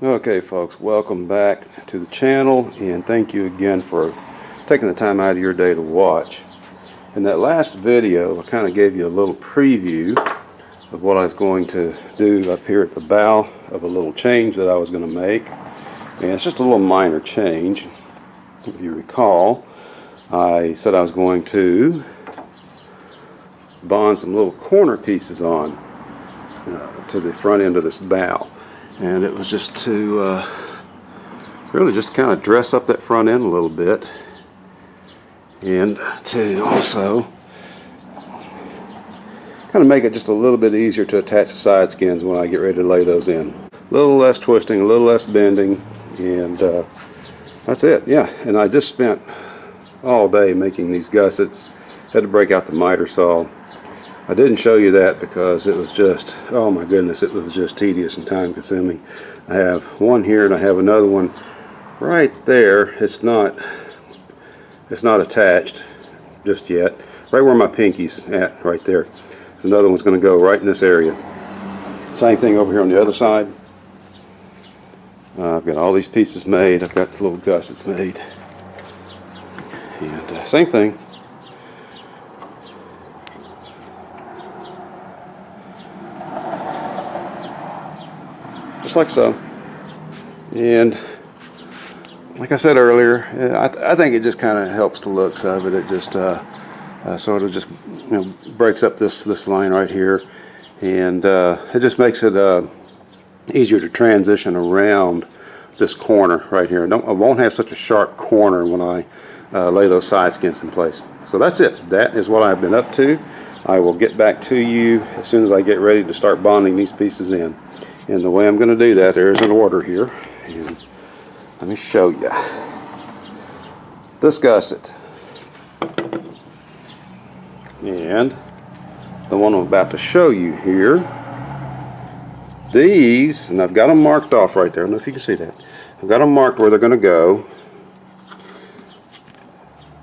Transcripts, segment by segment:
Okay folks, welcome back to the channel, and thank you again for taking the time out of your day to watch. In that last video I kind of gave you a little preview of what I was going to do up here at the bow of a little change that I was going to make, and it's just a little minor change. If you recall, I said I was going to bond some little corner pieces on to the front end of this bow. And it was just to really just kind of dress up that front end a little bit, and to also kind of make it just a little bit easier to attach the side skins when I get ready to lay those in. A little less twisting, a little less bending, and that's it. Yeah, and I just spent all day making these gussets. Had to break out the miter saw. I didn't show you that because it was just, oh my goodness, it was just tedious and time consuming. I have one here and I have another one right there. It's not attached just yet. Right where my pinky's at, right there. There's another one's going to go right in this area. Same thing over here on the other side. I've got all these pieces made. I've got little gussets made. And same thing. Just like so. And like I said earlier, I think it just kind of helps the looks of it. It just sort of just breaks up this line right here, and it just makes it easier to transition around this corner right here. I won't have such a sharp corner when I lay those side skins in place. So that's it. That is what I've been up to. I will get back to you as soon as I get ready to start bonding these pieces in. And the way I'm going to do that, there's an order here. And let me show you. This gusset. And the one I'm about to show you here. These, and I've got them marked off right there. I don't know if you can see that. I've got them marked where they're going to go.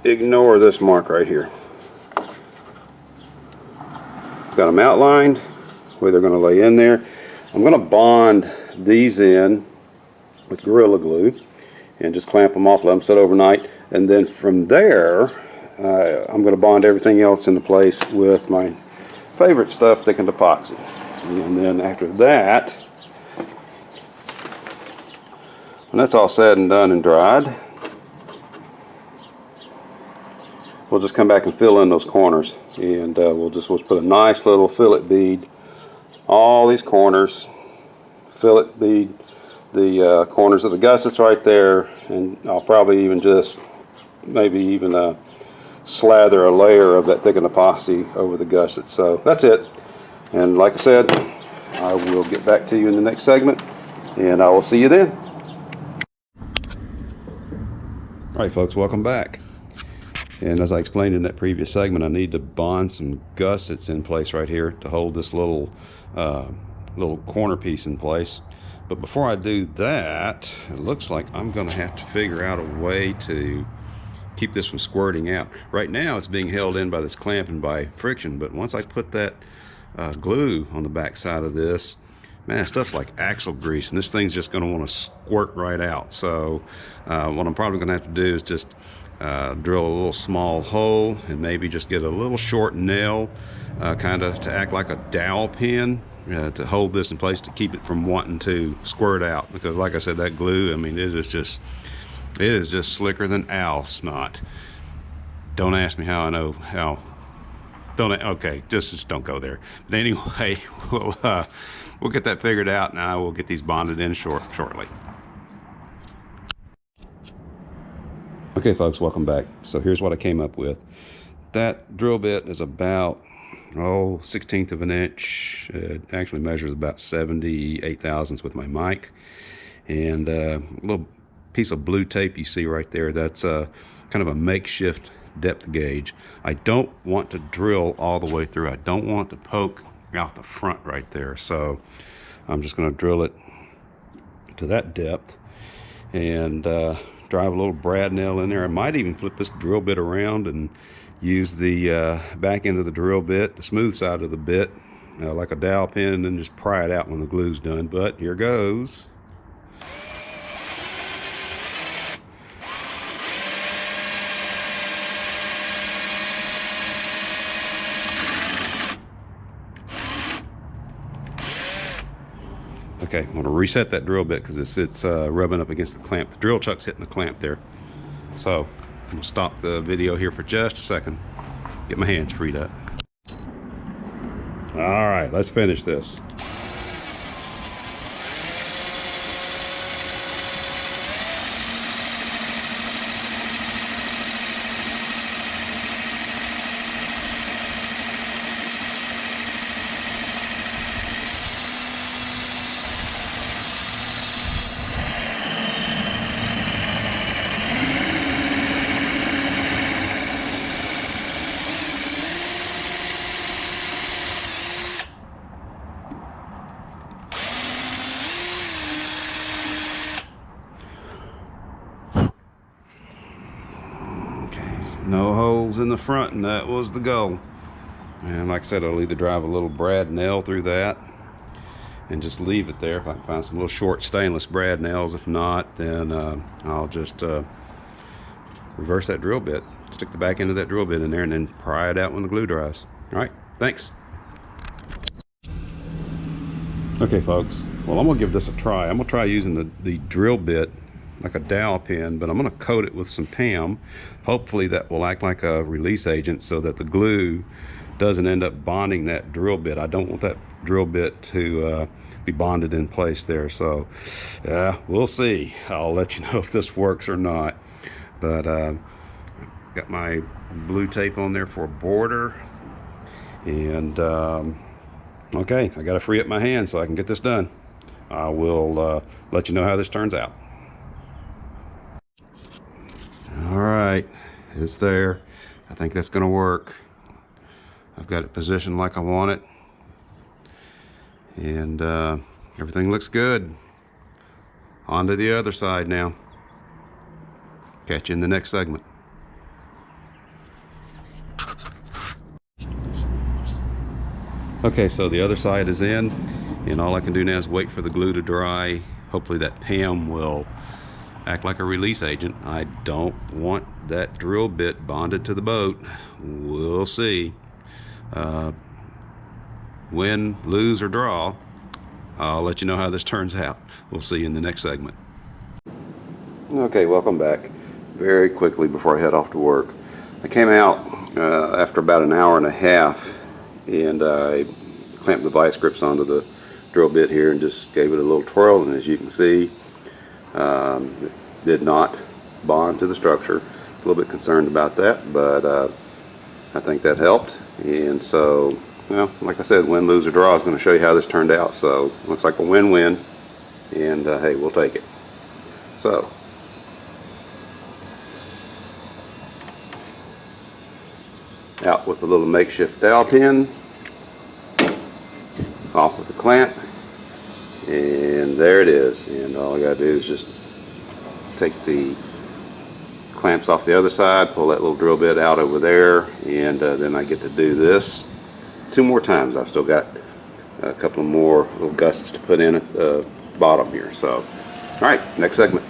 Ignore this mark right here. I've got them outlined where they're going to lay in there. I'm going to bond these in with Gorilla Glue and just clamp them off, let them sit overnight, and then from there I'm going to bond everything else into place with my favorite stuff, thickened epoxy. And then after that, when that's all said and done and dried, we'll just come back and fill in those corners, and we'll put a nice little fillet bead all these corners, fillet bead the corners of the gussets right there, and I'll probably even just maybe even slather a layer of that thickened epoxy over the gussets. So that's it. And like I said, I will get back to you in the next segment, and I will see you then. Alright folks, welcome back. And as I explained in that previous segment, I need to bond some gussets in place right here to hold this little corner piece in place. But before I do that, it looks like I'm going to have to figure out a way to keep this from squirting out. Right now it's being held in by this clamp and by friction, but once I put that glue on the back side of this, man, stuff's like axle grease, and this thing's just going to want to squirt right out. So what I'm probably going to have to do is just drill a little small hole and maybe just get a little short nail kind of to act like a dowel pin to hold this in place to keep it from wanting to squirt out, because like I said, that glue, I mean, it is just slicker than owl snot. Don't ask me how I know how. Okay, just don't go there. But anyway, we'll get that figured out, and I will get these bonded in shortly. Okay folks, welcome back. So here's what I came up with. That drill bit is about 1/16 of an inch. It actually measures about 78 thousandths with my mic. And a little piece of blue tape you see right there, that's kind of a makeshift depth gauge. I don't want to drill all the way through. I don't want to poke out the front right there. So I'm just going to drill it to that depth and drive a little brad nail in there. I might even flip this drill bit around and use the back end of the drill bit, the smooth side of the bit, like a dowel pin, and then just pry it out when the glue's done. But here goes. Okay, I'm going to reset that drill bit because it's rubbing up against the clamp. The drill chuck's hitting the clamp there. So I'm going to stop the video here for just a second. Get my hands freed up. All right, let's finish this. No holes in the front, and that was the goal. And like I said, I'll either drive a little brad nail through that and just leave it there if I can find some little short stainless brad nails. If not, then I'll just reverse that drill bit, stick the back end of that drill bit in there, and then pry it out when the glue dries. All right, thanks. Okay folks, well, I'm gonna give this a try. I'm gonna try using the drill bit like a dowel pin, but I'm going to coat it with some PAM. Hopefully that will act like a release agent so that the glue doesn't end up bonding that drill bit. I don't want that drill bit to be bonded in place there. So we'll see. I'll let you know if this works or not. But got my blue tape on there for a border. And okay, I got to free up my hand so I can get this done. I will let you know how this turns out. All right, it's there. I think that's going to work. I've got it positioned like I want it, and everything looks good. On to the other side now. Catch you in the next segment. Okay, so the other side is in, and all I can do now is wait for the glue to dry. Hopefully that PAM will act like a release agent. I don't want that drill bit bonded to the boat. We'll see. Win, lose, or draw, I'll let you know how this turns out. We'll see you in the next segment. Okay, welcome back. Very quickly before I head off to work, I came out after about an hour and a half, and I clamped the vice grips onto the drill bit here and just gave it a little twirl, and as you can see, it did not bond to the structure. A little bit concerned about that, but I think that helped. And so, well, like I said, win, lose, or draw. I was going to show you how this turned out. So looks like a win-win, and hey, we'll take it. So out with the little makeshift dowel pin, off with the clamp, and there it is. And all I gotta do is just take the clamps off the other side, pull that little drill bit out over there, and then I get to do this 2 more times. I've still got a couple more little gussets to put in at the bottom here. So, all right, next segment.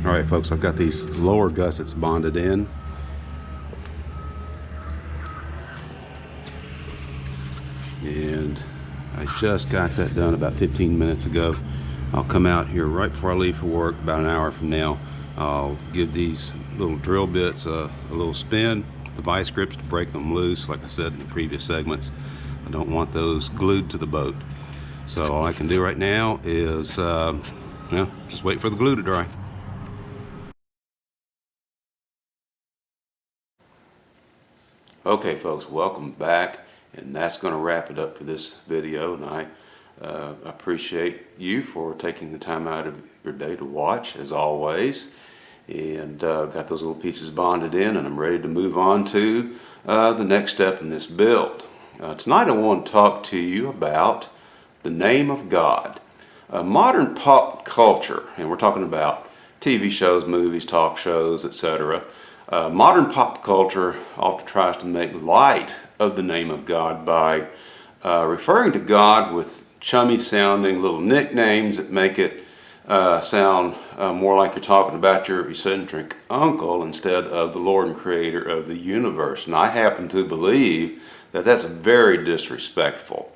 All right, folks, I've got these lower gussets bonded in. And I just got that done about 15 minutes ago. I'll come out here right before I leave for work, about an hour from now. I'll give these little drill bits a little spin with the vice grips to break them loose. Like I said in the previous segments, I don't want those glued to the boat. So all I can do right now is just wait for the glue to dry. Okay folks, welcome back, and that's going to wrap it up for this video. And I appreciate you for taking the time out of your day to watch, as always. And got those little pieces bonded in, and I'm ready to move on to the next step in this build. Tonight I want to talk to you about the name of God. Modern pop culture, and we're talking about TV shows, movies, talk shows, etc. Modern pop culture often tries to make light of the name of God by referring to God with chummy sounding little nicknames that make it sound more like you're talking about your eccentric uncle instead of the Lord and Creator of the universe. And I happen to believe that that's very disrespectful.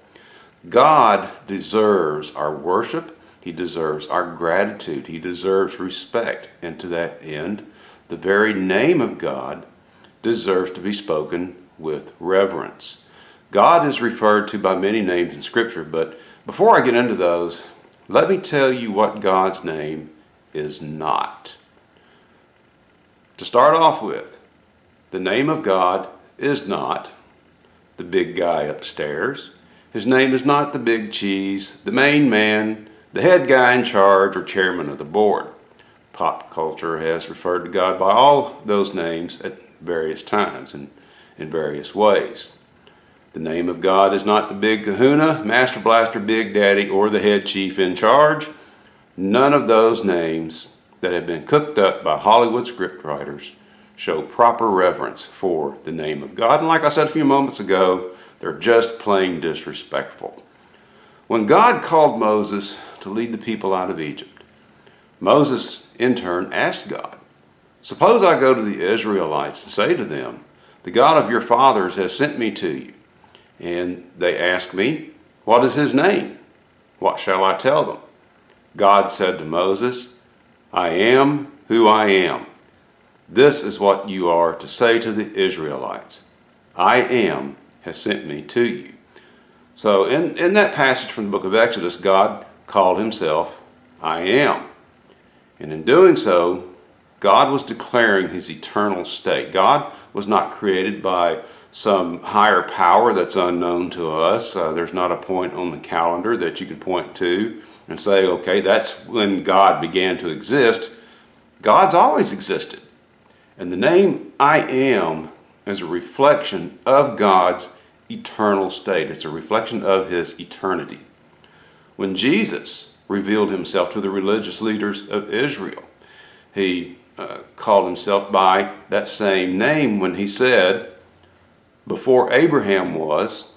God deserves our worship. He deserves our gratitude. He deserves respect. And to that end, the very name of God deserves to be spoken with reverence. God is referred to by many names in Scripture, but before I get into those, let me tell you what God's name is not. To start off with, the name of God is not the big guy upstairs. His name is not the big cheese, the main man, the head guy in charge, or chairman of the board. Pop culture has referred to God by all those names at various times and in various ways. The name of God is not the big kahuna, master blaster, big daddy, or the head chief in charge. None of those names that have been cooked up by Hollywood scriptwriters show proper reverence for the name of God. And like I said a few moments ago, they're just plain disrespectful. When God called Moses to lead the people out of Egypt, Moses in turn asked God, "Suppose I go to the Israelites and say to them, 'The God of your fathers has sent me to you.' And they ask me, 'What is his name?' What shall I tell them?" God said to Moses, "I am who I am. This is what you are to say to the Israelites. I am has sent me to you." So in that passage from the book of Exodus, God called himself I am. And in doing so, God was declaring his eternal state. God was not created by some higher power that's unknown to us. There's not a point on the calendar that you can point to and say, okay, that's when God began to exist. God's always existed. And the name I am is a reflection of God's eternal state. It's a reflection of his eternity. When Jesus revealed himself to the religious leaders of Israel, he called himself by that same name when he said, "Before Abraham was,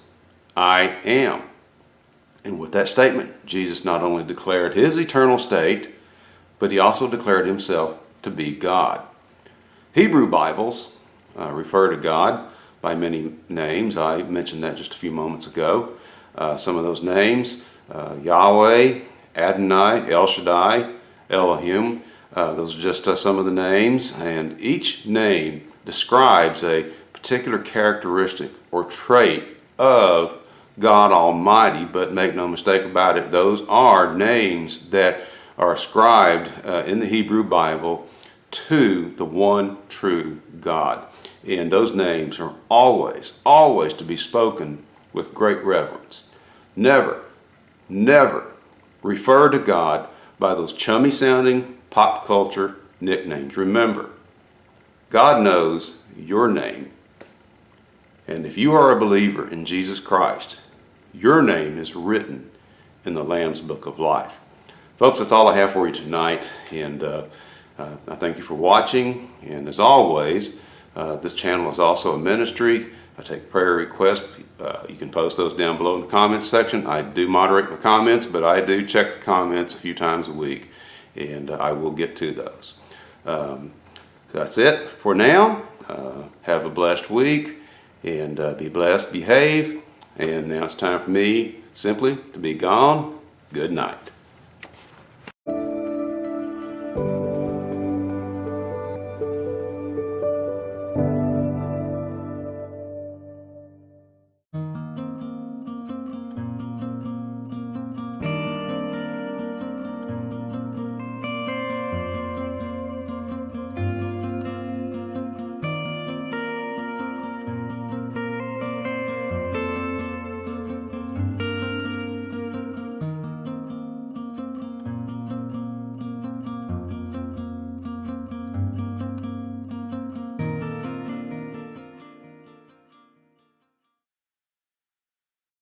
I am." And with that statement, Jesus not only declared his eternal state, but he also declared himself to be God. Hebrew Bibles refer to God by many names. I mentioned that just a few moments ago. Some of those names, Yahweh, Adonai, El Shaddai, Elohim, those are just some of the names, and each name describes a particular characteristic or trait of God Almighty, but make no mistake about it, those are names that are ascribed in the Hebrew Bible to the one true God. And those names are always, always to be spoken with great reverence. Never, never refer to God by those chummy sounding pop culture nicknames. Remember, God knows your name. And if you are a believer in Jesus Christ, your name is written in the Lamb's Book of Life. Folks, that's all I have for you tonight. And I thank you for watching. And as always, this channel is also a ministry. I take prayer requests. You can post those down below in the comments section. I do moderate my comments, but I do check the comments a few times a week, and I will get to those. That's it for now. Have a blessed week, and be blessed, behave. And now it's time for me simply to be gone. Good night.